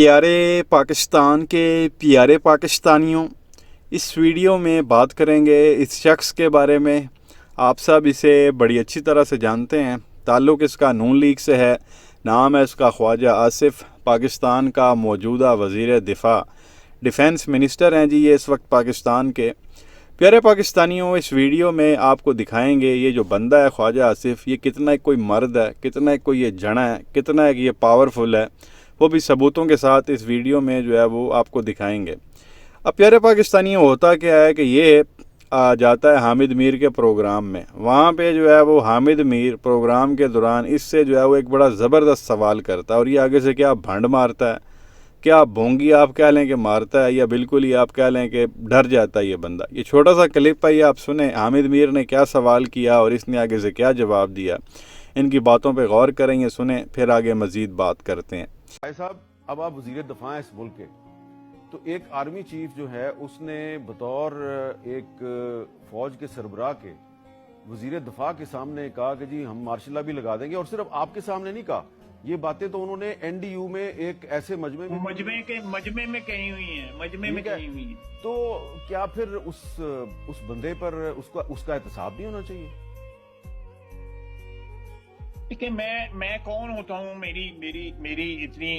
प्यारे पाकिस्तान के प्यारे पाकिस्तानियों, इस वीडियो में बात करेंगे इस शख्स के बारे में। आप सब इसे बड़ी अच्छी तरह से जानते हैं। ताल्लुक़ इसका नून लीग से है। नाम है इसका ख्वाजा आसिफ। पाकिस्तान का मौजूदा वज़ीर दिफ़ा, डिफेंस मिनिस्टर हैं जी ये इस वक्त पाकिस्तान के। प्यारे पाकिस्तानियों, इस वीडियो में आपको दिखाएंगे ये जो बंदा है ख्वाजा आसिफ, ये कितना कोई मर्द है, कितना कोई ये जना है, कितना ये पावरफुल है, वो भी सबूतों के साथ इस वीडियो में जो है वो आपको दिखाएंगे। अब प्यारे पाकिस्तानियों, होता क्या है कि ये जाता है हामिद मीर के प्रोग्राम में। वहाँ पे जो है वो हामिद मीर प्रोग्राम के दौरान इससे जो है वो एक बड़ा ज़बरदस्त सवाल करता है, और ये आगे से क्या भंड मारता है, क्या भोंगी आप कह लें कि मारता है, या बिल्कुल ही आप कह लें कि डर जाता है ये बंदा। ये छोटा सा क्लिप है, ये आप सुने हामिद मीर ने क्या सवाल किया और इसने आगे से क्या जवाब दिया। इनकी बातों पे गौर करेंगे, सुने, फिर आगे मज़ीद बात करते हैं। भाई साहब, अब आप वज़ीर दफ़ा हैं इस मुल्क के, तो एक आर्मी चीफ जो है उसने बतौर एक फौज के सरबराह के वज़ीर दफ़ा के सामने कहा कि जी हम मार्शल लॉ भी लगा देंगे, और सिर्फ आपके सामने नहीं कहा, ये बातें तो उन्होंने एनडीयू में एक ऐसे मजमे में कही हुई हैं, मजमे में कही हुई हैं। तो क्या फिर उस बंदे पर उसका एहतसाब नहीं होना चाहिए? ठीक है, मैं कौन होता हूँ? मेरी इतनी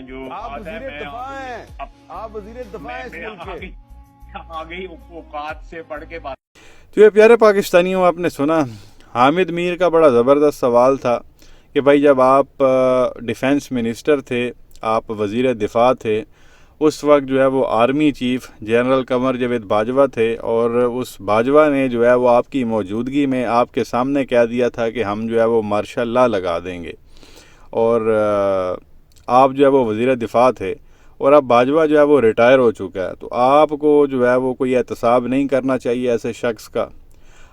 जो आप वज़ीर दफ़ा हैं, आप वज़ीर दफ़ा हैं इस मुल्क के। आगे औकात से पढ़ के बात। तो ये प्यारे पाकिस्तानियों, आपने सुना हामिद मीर का बड़ा ज़बरदस्त सवाल था कि भाई जब आप डिफेंस मिनिस्टर थे, आप वज़ीर दिफ़ा थे, उस वक्त जो है वो army chief general Qamar Javed Bajwa थे, और उस बाजवा ने जो है वो आपकी मौजूदगी में आपके सामने कह दिया था कि हम जो है वो मार्शल लॉ लगा देंगे, और आप जो है वो वज़ीर दिफ़ा थे, और अब बाजवा जो है वो रिटायर हो चुका है। तो आपको जो है वो कोई एहतसाब नहीं करना चाहिए ऐसे शख्स का।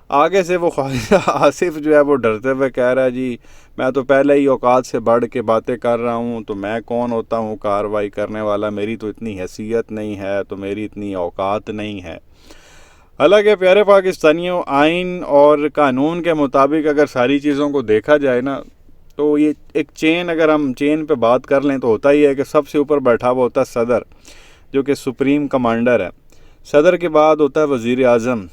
आगे से वो ख्वाजा आसिफ जो है वो डरते हुए कह रहा है जी मैं तो पहले ही औकात से बढ़ के बातें कर रहा हूँ, तो मैं कौन होता हूँ कार्रवाई करने वाला, मेरी तो इतनी हैसियत नहीं है, तो मेरी इतनी औकात नहीं है। हालांकि प्यारे पाकिस्तानियों, आइन और कानून के मुताबिक अगर सारी चीज़ों को देखा जाए ना, तो ये एक चेन, अगर हम चेन पे बात कर लें तो होता ही है कि सबसे ऊपर बैठा हुआ होता है सदर, जो कि सुप्रीम कमांडर है। सदर के बाद होता है वज़ीर आज़म,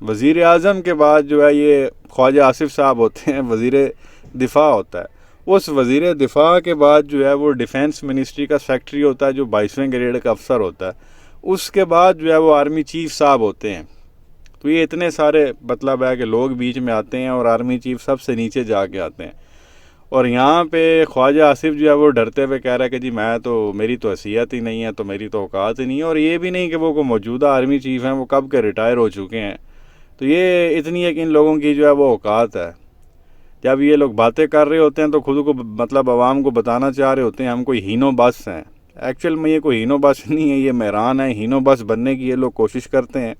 वज़ीर आज़म के बाद जो है ये ख्वाजा आसिफ साहब होते हैं, वज़ीर दिफ़ा होता है। उस वज़ीर दिफ़ा के बाद जो है वो डिफेंस मिनिस्ट्री का सेक्रेटरी होता है, जो 22वें ग्रेड का अफसर होता है। उसके बाद जो है वो आर्मी चीफ साहब होते हैं। तो ये इतने सारे मतलब है कि लोग बीच में आते हैं, और आर्मी चीफ सबसे नीचे जाके आते हैं। और यहाँ पे ख्वाजा आसिफ जो है वो डरते हुए कह रहा है कि जी मेरी तो हैसियत ही नहीं है, तो मेरी तो औकात ही नहीं है। और ये भी नहीं कि वो मौजूदा आर्मी चीफ हैं, वो कब के रिटायर हो चुके हैं। तो ये इतनी है कि इन लोगों की जो है वो औकात है। जब ये लोग बातें कर रहे होते हैं तो खुद को मतलब आवाम को बताना चाह रहे होते हैं हम कोई हीनो बस हैं। एक्चुअल में ये कोई हीनो बस नहीं है, ये मेहरान है। हीनो बस बनने की ये लोग कोशिश करते हैं।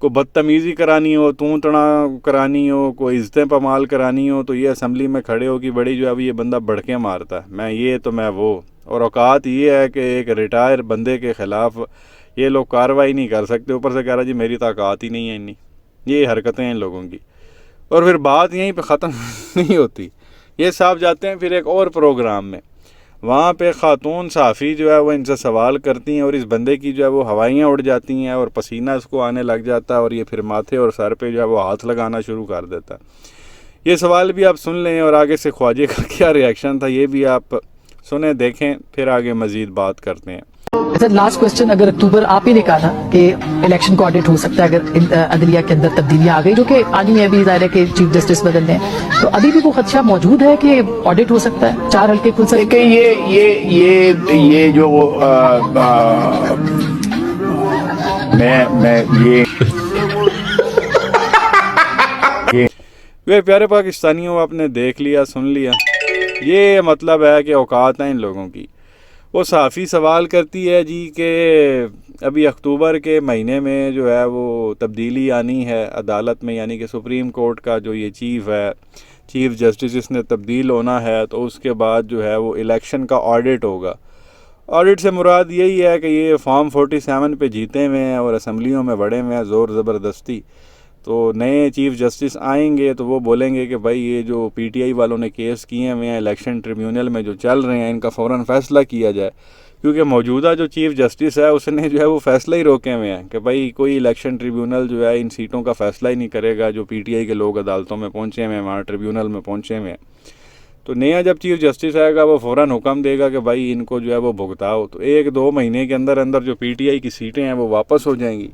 को बदतमीज़ी करानी हो, तू तड़ा करानी हो, कोई इज़्ज़तें पमाल करानी हो, तो ये असम्बली में खड़े हो कि बड़ी जो है ये बंदा बढ़के मारता है, मैं ये तो मैं वो। और औकात ये है कि एक रिटायर बंदे के ख़िलाफ़ ये लोग कार्रवाई नहीं कर सकते। ऊपर से कह रहा जी मेरी तो औकात ही नहीं है इतनी। ये हरकतें हैं इन लोगों की। और फिर बात यहीं पे ख़त्म नहीं होती। ये साहब जाते हैं फिर एक और प्रोग्राम में, वहाँ पे ख़ातून सहाफ़ी जो है वो इनसे सवाल करती हैं, और इस बंदे की जो है वो हवाइयाँ उड़ जाती हैं, और पसीना इसको आने लग जाता है, और ये फिर माथे और सर पे जो है वो हाथ लगाना शुरू कर देता है। ये सवाल भी आप सुन लें, और आगे से ख्वाजे का क्या रिएक्शन था ये भी आप सुने, देखें, फिर आगे मज़ीद बात करते हैं। सर लास्ट क्वेश्चन, अगर अक्टूबर आप ही ने कहा था कि इलेक्शन को ऑडिट हो सकता है अगर अदलिया के अंदर तब्दीलियां आ गई, जो कि आनी है, अभी ज़ाहिर है कि चीफ जस्टिस बदलने हैं, तो अभी भी वो खदशा मौजूद है कि ऑडिट हो सकता है, 4 हल्के खुल सकते हैं? ये जो वे प्यारे पाकिस्तानियों, आपने देख लिया, सुन लिया। ये मतलब है कि औकात है इन लोगों की। वो सहाफ़ी सवाल करती है जी कि अभी अक्टूबर के महीने में जो है वो तब्दीली आनी है अदालत में, यानी कि सुप्रीम कोर्ट का जो ये चीफ़ है, चीफ़ जस्टिस, इसने तब्दील होना है, तो उसके बाद जो है वो इलेक्शन का ऑडिट होगा। ऑडिट से मुराद यही है कि ये फॉर्म 47 पे जीते हुए हैं और असम्बलियों में बढ़े हुए हैं ज़ोर ज़बरदस्ती। तो नए चीफ़ जस्टिस आएंगे तो वो बोलेंगे कि भाई ये जो पीटीआई वालों ने केस किए हुए हैं इलेक्शन ट्रिब्यूनल में जो चल रहे हैं, इनका फ़ौरन फ़ैसला किया जाए। کیونکہ موجودہ جو چیف جسٹس ہے اس نے جو ہے وہ فیصلہ ہی روکے ہوئے ہیں کہ بھائی کوئی الیکشن ٹریبیونل جو ہے ان سیٹوں کا فیصلہ ہی نہیں کرے گا جو پی ٹی آئی کے لوگ عدالتوں میں پہنچے ہوئے ہیں، وہاں ٹریبیونل میں پہنچے ہوئے ہیں۔ تو نیا جب چیف جسٹس آئے گا وہ فوراً حکم دے گا کہ بھائی ان کو جو ہے وہ بھگتاؤ، تو 1-2 مہینے کے اندر اندر جو پی ٹی آئی کی سیٹیں ہیں وہ واپس ہو جائیں گی،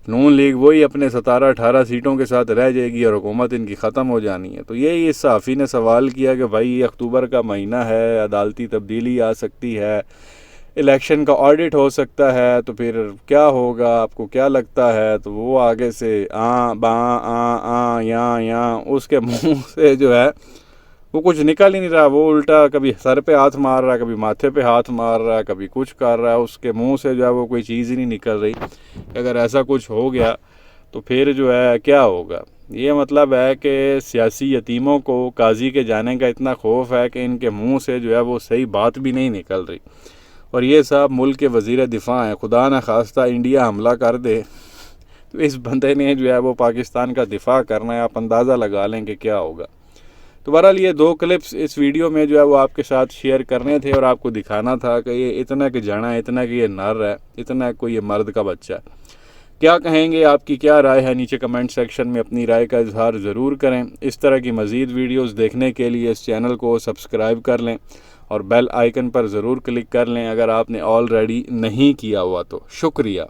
نون لیگ وہی اپنے 17-18 سیٹوں کے ساتھ رہ جائے گی اور حکومت ان کی ختم ہو جانی ہے۔ تو یہی اس صحافی نے سوال کیا کہ بھائی اکتوبر کا مہینہ ہے، عدالتی تبدیلی آ سکتی ہے، الیکشن کا آڈٹ ہو سکتا ہے، تو پھر کیا ہوگا، آپ کو کیا لگتا ہے؟ تو وہ آگے سے یاں اس کے منہ سے جو ہے وہ کچھ نکل ہی نہیں رہا، وہ الٹا کبھی سر پہ ہاتھ مار رہا ہے، کبھی ماتھے پہ ہاتھ مار رہا ہے، کبھی کچھ کر رہا ہے، اس کے منہ سے جو ہے وہ کوئی چیز ہی نہیں نکل رہی کہ اگر ایسا کچھ ہو گیا تو پھر جو ہے کیا ہوگا۔ یہ مطلب ہے کہ سیاسی یتیموں کو قاضی کے جانے کا اتنا خوف ہے کہ ان کے منہ سے جو ہے وہ صحیح بات بھی نہیں نکل رہی، اور یہ صاحب ملک کے وزیر دفاع ہیں، خدا نہ خواستہ انڈیا حملہ کر دے تو اس بندے نے جو ہے وہ پاکستان کا دفاع کرنا ہے، آپ اندازہ لگا لیں کہ کیا ہوگا۔ تو بہرحال یہ 2 کلپس اس ویڈیو میں جو ہے وہ آپ کے ساتھ شیئر کرنے تھے اور آپ کو دکھانا تھا کہ یہ اتنا کہ جنا ہے، اتنا کہ یہ نر ہے، اتنا کوئی یہ مرد کا بچہ ہے۔ کیا کہیں گے، آپ کی کیا رائے ہے؟ نیچے کمنٹ سیکشن میں اپنی رائے کا اظہار ضرور کریں۔ اس طرح کی مزید ویڈیوز دیکھنے کے لیے اس چینل کو سبسکرائب کر لیں اور بیل آئیکن پر ضرور کلک کر لیں اگر آپ نے آلریڈی نہیں کیا ہوا تو۔ شکریہ۔